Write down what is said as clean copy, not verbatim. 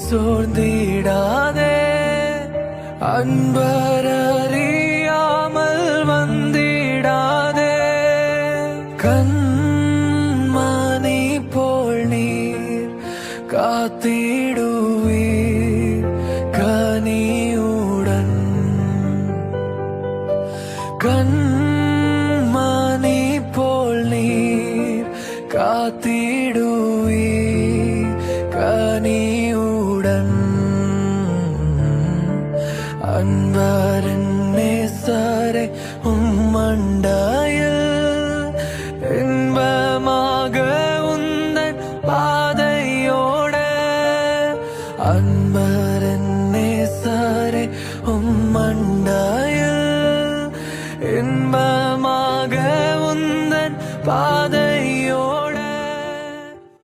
சோர்ந்திடாதே அன்பரறியாமல் வந்திடாதே கண்மணி போல் நீர் காத்திடுவீர் கனியுடன் கண்மணி போல் நீர் காத்திடுவீர் கனியுடன் அன்பரின் நேசரே உம்மண்டையில் இன்பமாக உந்தன் பாதையோட அன்பர்